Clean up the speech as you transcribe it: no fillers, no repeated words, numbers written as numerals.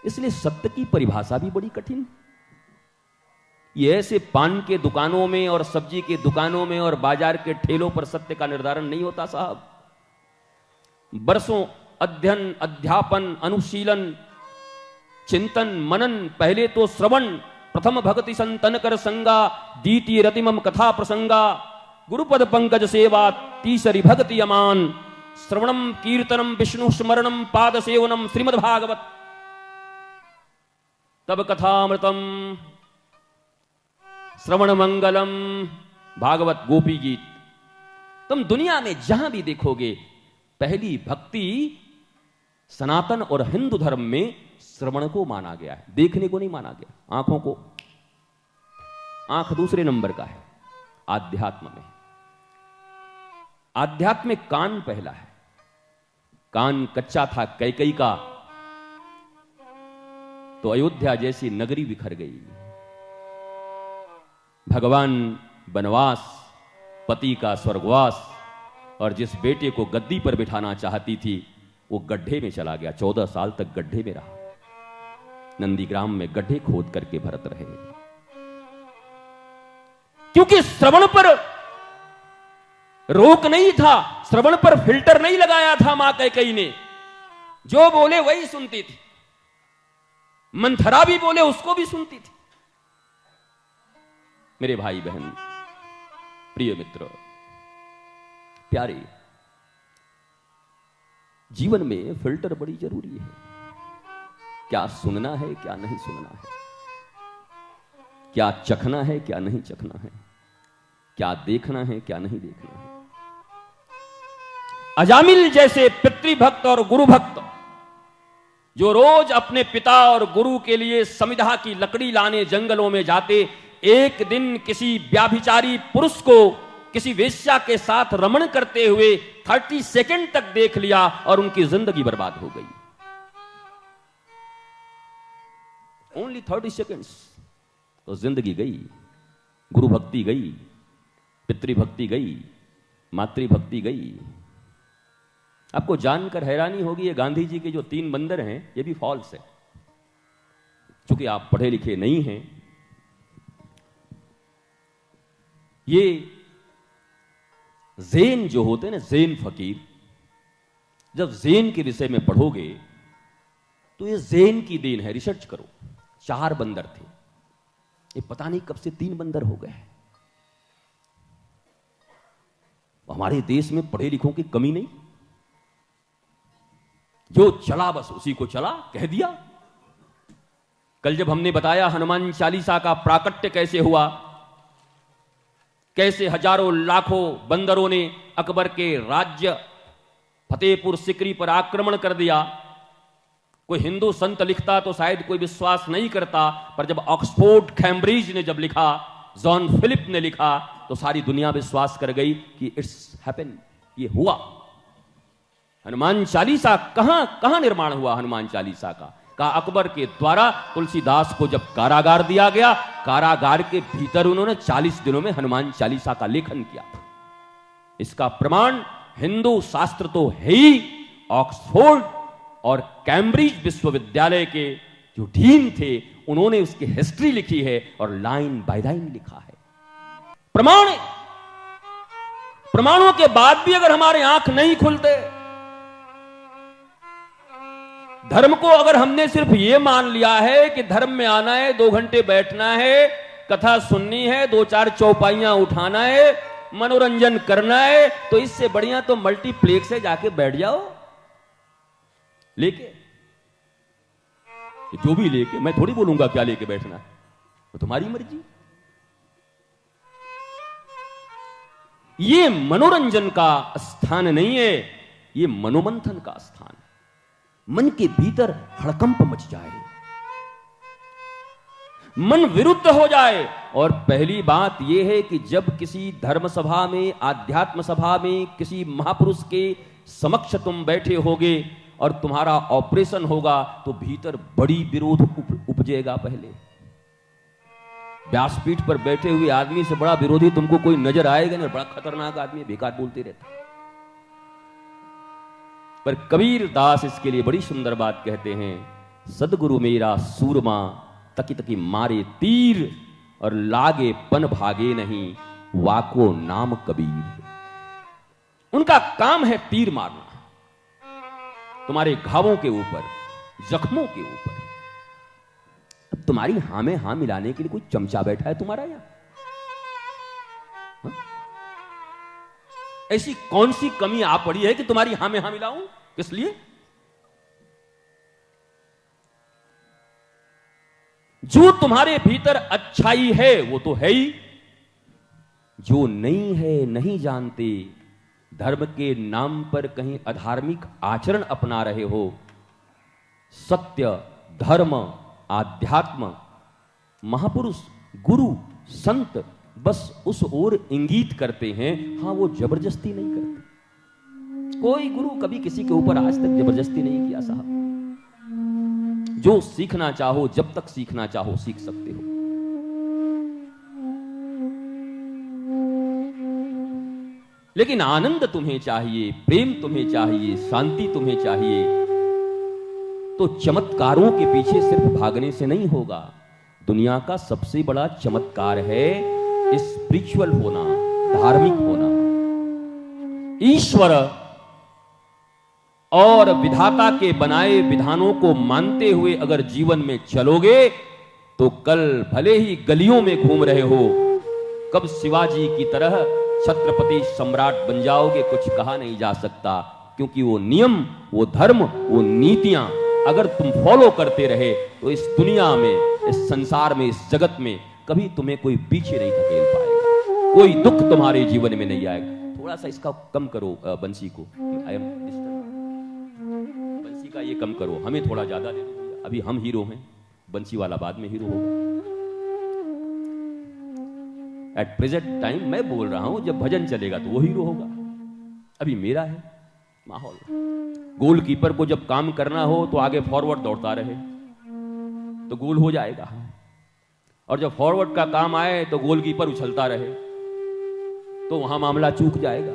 इसलिए सत्य की परिभाषा भी बड़ी कठिन है। ये ऐसे पान के दुकानों में और सब्जी के दुकानों में और बाजार के ठेलों पर सत्य का निर्धारण नहीं होता साहब। बरसों अध्ययन, अध्यापन, अनुशीलन, चिंतन, मनन, पहले तो श्रवण, प्रथम भक्ति संतन कर संगा, द्वितीय रतिमम कथा प्रसंगा, गुरुपद पंकज सेवा, तीसरी भक्ति अमान, श्रवणम कीर्तनम विष्णु स्मरणम पाद सेवनम श्रीमद् भागवत, तब कथामृतम श्रवण मंगलम, भागवत गोपी गीत। तुम दुनिया में जहां भी देखोगे पहली भक्ति सनातन और हिंदू धर्म में श्रवण को माना गया है, देखने को नहीं माना गया। आंखों को, आंख दूसरे नंबर का है। आध्यात्म में, आध्यात्मिक कान पहला है। कान कच्चा था कैकई का तो अयोध्या जैसी नगरी बिखर गई। भगवान बनवास, पति का स्वर्गवास, और जिस बेटे को गद्दी पर बिठाना चाहती थी वो गड्ढे में चला गया। 14 साल तक गड्ढे में रहा। नंदीग्राम में गड्ढे खोद करके भरत रहे, क्योंकि श्रवण पर रोक नहीं था, श्रवण पर फिल्टर नहीं लगाया था मां कैकेयी ने। जो बोले वही सुनती थी। मंथरा भी बोले उसको भी सुनती थी। मेरे भाई बहन, प्रिय मित्र, प्यारे, जीवन में फिल्टर बड़ी जरूरी है। क्या सुनना है, क्या नहीं सुनना है, क्या चखना है, क्या नहीं चखना है, क्या देखना है, क्या नहीं देखना है। अजामिल जैसे पितृभक्त और गुरु भक्त जो रोज अपने पिता और गुरु के लिए समिधा की लकड़ी लाने जंगलों में जाते, एक दिन किसी व्याभिचारी पुरुष को किसी वेश्या के साथ रमण करते हुए 30 सेकंड तक देख लिया और उनकी जिंदगी बर्बाद हो गई। ओनली 30 सेकंड्स, तो जिंदगी गई, गुरु भक्ति गई, पितृभक्ति गई, मातृभक्ति गई। आपको जानकर हैरानी होगी, ये गांधी जी के जो 3 मंदिर हैं ये भी फॉल्स है। चूंकि आप पढ़े लिखे नहीं हैं, ये ज़ेन जो होते हैं ना, ज़ेन फकीर, जब ज़ेन के विषय में पढ़ोगे तो ये ज़ेन की देन है। रिसर्च करो। 4 बंदर थे, ये पता नहीं कब से 3 बंदर हो गए। हमारे देश में पढ़े लिखों की कमी नहीं, जो चला बस उसी को चला कह दिया। कल जब हमने बताया हनुमान चालीसा का प्राकट्य कैसे हुआ, कैसे हजारों लाखों बंदरों ने अकबर के राज्य फतेहपुर सिकरी पर आक्रमण कर दिया। कोई हिंदू संत लिखता तो शायद कोई विश्वास नहीं करता, पर जब ऑक्सफोर्ड कैम्ब्रिज ने जब लिखा, जॉन फिलिप ने लिखा, तो सारी दुनिया विश्वास कर गई कि इट्स हैपेन, ये हुआ। हनुमान चालीसा कहां निर्माण हुआ? हनुमान चालीसा का अकबर के द्वारा तुलसीदास को जब कारागार दिया गया, कारागार के भीतर उन्होंने 40 दिनों में हनुमान चालीसा का लेखन किया। इसका प्रमाण हिंदू शास्त्र तो है ही, ऑक्सफोर्ड और कैम्ब्रिज विश्वविद्यालय के जो डीन थे उन्होंने उसकी हिस्ट्री लिखी है और लाइन बाय लाइन लिखा है। प्रमाणों के बाद भी अगर हमारे आंख नहीं खुलते, धर्म को अगर हमने सिर्फ ये मान लिया है कि धर्म में आना है, 2 घंटे बैठना है, कथा सुननी है, 2-4 चौपाइयां उठाना है, मनोरंजन करना है, तो इससे बढ़िया तो मल्टीप्लेक्स से जाके बैठ जाओ लेके। जो भी लेके, मैं थोड़ी बोलूंगा क्या लेके बैठना है, तो तुम्हारी मर्जी। ये मनोरंजन का स्थान नहीं है, ये मनोमंथन का स्थान। मन के भीतर हड़कंप मच जाए, मन विरुद्ध हो जाए। और पहली बात यह है कि जब किसी धर्म सभा में, आध्यात्म सभा में किसी महापुरुष के समक्ष तुम बैठे होगे और तुम्हारा ऑपरेशन होगा, तो भीतर बड़ी विरोध उपजेगा। पहले व्यासपीठ पर बैठे हुए आदमी से बड़ा विरोधी तुमको कोई नजर आएगा नहीं, बड़ा खतरनाक आदमी, बेकार बोलते रहता। पर कबीर दास इसके लिए बड़ी सुंदर बात कहते हैं सदगुरु मेरा सूरमा, तकी तकी मारे तीर, और लागे पन भागे नहीं, वाको नाम कबीर। उनका काम है तीर मारना, तुम्हारे घावों के ऊपर, जख्मों के ऊपर। अब तुम्हारी हां में हां मिलाने के लिए कोई चमचा बैठा है तुम्हारा यहां? ऐसी कौन सी कमी आ पड़ी है कि तुम्हारी हां में हां मिलाऊं? किस लिए? जो तुम्हारे भीतर अच्छाई है वो तो है ही, जो नहीं है नहीं जानते, धर्म के नाम पर कहीं अधार्मिक आचरण अपना रहे हो। सत्य, धर्म, आध्यात्म, महापुरुष, गुरु, संत बस उस ओर इंगित करते हैं। हां, वो जबरदस्ती नहीं करते। कोई गुरु कभी किसी के ऊपर आज तक जबरदस्ती नहीं किया साहब। जो सीखना चाहो, जब तक सीखना चाहो सीख सकते हो। लेकिन आनंद तुम्हें चाहिए, प्रेम तुम्हें चाहिए, शांति तुम्हें चाहिए, तो चमत्कारों के पीछे सिर्फ भागने से नहीं होगा। दुनिया का सबसे बड़ा चमत्कार है स्पिरिचुअल होना, धार्मिक होना। ईश्वर और विधाता के बनाए विधानों को मानते हुए अगर जीवन में चलोगे तो कल भले ही गलियों में घूम रहे हो, कब शिवाजी की तरह छत्रपति सम्राट बन जाओगे कुछ कहा नहीं जा सकता। क्योंकि वो नियम, वो धर्म, वो नीतियां अगर तुम फॉलो करते रहे तो इस दुनिया में, इस संसार में, इस जगत में कभी तुम्हें कोई पीछे नहीं धकेल पाएगा, कोई दुख तुम्हारे जीवन में नहीं आएगा। थोड़ा सा इसका कम करो बंसी को, आई एम बंसी का ये कम करो, हमें थोड़ा ज्यादा दे दो। अभी हम हीरो हैं, बंसी वाला बाद में हीरो होगा। एट प्रेजेंट टाइम मैं बोल रहा हूं, जब भजन चलेगा तो वो हीरो होगा। अभी मेरा है माहौल। गोलकीपर को जब काम करना हो तो आगे फॉरवर्ड दौड़ता रहे तो गोल हो जाएगा, और जब फॉरवर्ड का काम आए तो गोलकीपर उछलता रहे तो वहां मामला चूक जाएगा।